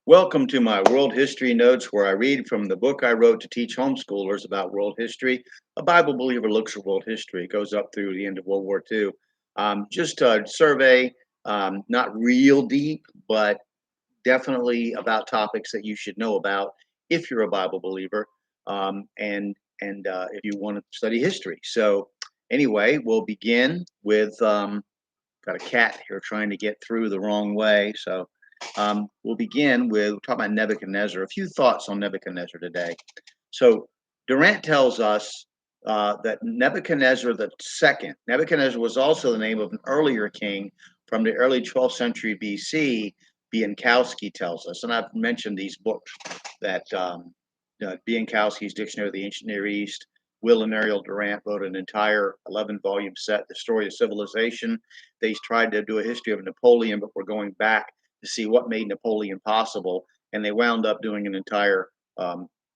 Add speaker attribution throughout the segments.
Speaker 1: Welcome to my world history notes, where I read from the book I wrote to teach homeschoolers about world history. A Bible believer looks at world history. It goes up through the end of World War II. Just a survey, not real deep, but definitely about topics that you should know about if you're a Bible believer, and if you want to study history. So, anyway, we'll begin with got a cat here trying to get through the wrong way. So we'll begin with talk about Nebuchadnezzar. A few thoughts on Nebuchadnezzar today. So Durant tells us that Nebuchadnezzar the second. Nebuchadnezzar was also the name of an earlier king from the early 12th century BC. Biankowski tells us, and I've mentioned these books that Biankowski's Dictionary of the Ancient Near East. Will and Ariel Durant wrote an entire 11-volume set, The Story of Civilization. They tried to do a history of Napoleon, but we're going back to see what made Napoleon possible, and they wound up doing an entire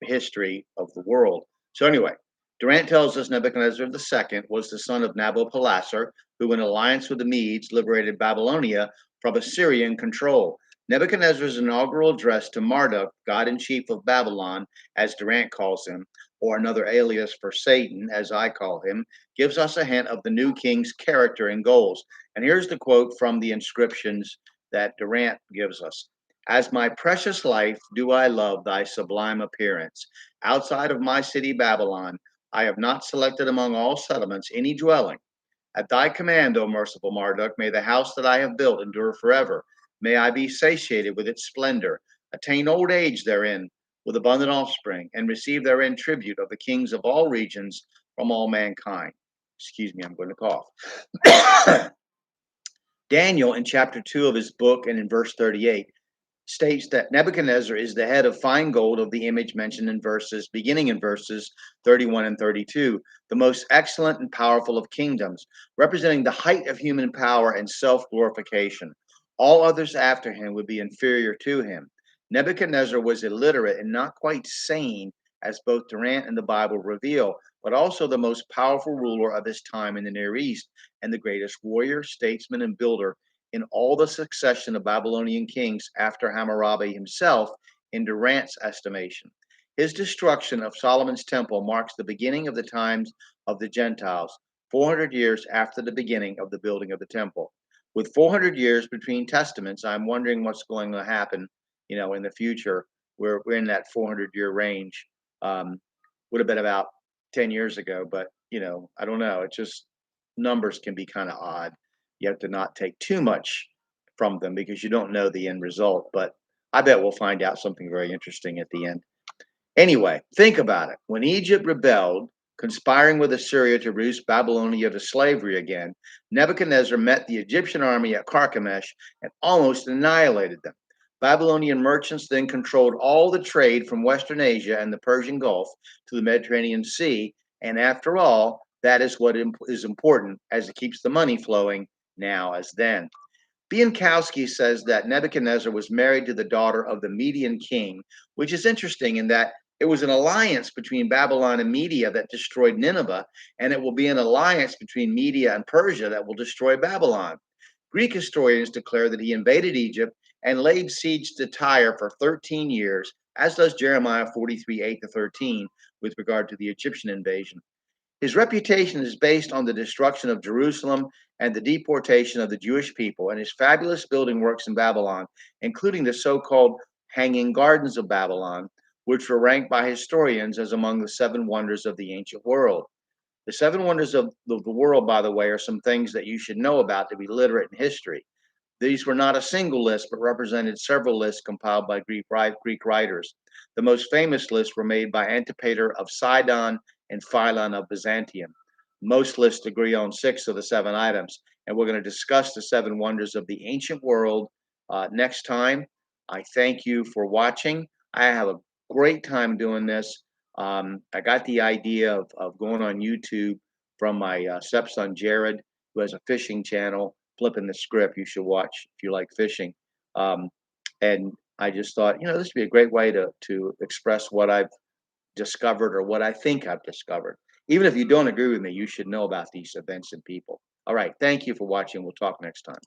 Speaker 1: history of the world. So anyway, Durant tells us Nebuchadnezzar II was the son of Nabopolassar, who, in alliance with the Medes, liberated Babylonia from Assyrian control. Nebuchadnezzar's inaugural address to Marduk, god in chief of Babylon, as Durant calls him, or another alias for Satan, as I call him, gives us a hint of the new king's character and goals. And here's the quote from the inscriptions that Durant gives us. As my precious life do I love thy sublime appearance. Outside of my city Babylon, I have not selected among all settlements any dwelling. At thy command, O merciful Marduk, may the house that I have built endure forever. May I be satiated with its splendor, attain old age therein with abundant offspring, and receive therein tribute of the kings of all regions from all mankind. Excuse me, I'm going to cough. Daniel, in chapter 2 of his book and in verse 38, states that Nebuchadnezzar is the head of fine gold of the image mentioned in verses, beginning in verses 31 and 32, the most excellent and powerful of kingdoms, representing the height of human power and self glorification. All others after him would be inferior to him. Nebuchadnezzar was illiterate and not quite sane, as both Durant and the Bible reveal, but also the most powerful ruler of his time in the Near East, and the greatest warrior, statesman, and builder in all the succession of Babylonian kings after Hammurabi himself, in Durant's estimation. His destruction of Solomon's temple marks the beginning of the times of the Gentiles, 400 years after the beginning of the building of the temple. With 400 years between testaments, I'm wondering what's going to happen, in the future. We're in that 400-year range. Um, would have been about 10 years ago, but I don't know. It's just numbers can be kind of odd. You have to not take too much from them because you don't know the end result. But I bet we'll find out something very interesting at the end. Anyway, think about it. When Egypt rebelled, conspiring with Assyria to reduce Babylonia to slavery again, Nebuchadnezzar met the Egyptian army at Carchemish and almost annihilated them. Babylonian merchants then controlled all the trade from Western Asia and the Persian Gulf to the Mediterranean Sea. And after all, that is what is important, as it keeps the money flowing now as then. Biankowski says that Nebuchadnezzar was married to the daughter of the Median king, which is interesting in that it was an alliance between Babylon and Media that destroyed Nineveh, and it will be an alliance between Media and Persia that will destroy Babylon. Greek historians declare that he invaded Egypt and laid siege to Tyre for 13 years, as does Jeremiah 43, 8 to 13, with regard to the Egyptian invasion. His reputation is based on the destruction of Jerusalem and the deportation of the Jewish people, and his fabulous building works in Babylon, including the so called Hanging Gardens of Babylon, which were ranked by historians as among the seven wonders of the ancient world. The seven wonders of the world, by the way, are some things that you should know about to be literate in history. These were not a single list, but represented several lists compiled by Greek writers. The most famous lists were made by Antipater of Sidon and Philon of Byzantium. Most lists agree on six of the seven items, and we're going to discuss the seven wonders of the ancient world next time. I thank you for watching. I have a great time doing this. I got the idea of going on YouTube from my stepson Jared, who has a fishing channel. Flipping the script, you should watch if you like fishing. Um, and I just thought, this would be a great way to express what I've discovered or what I think I've discovered. Even if you don't agree with me, you should know about these events and people. All right. Thank you for watching. We'll talk next time.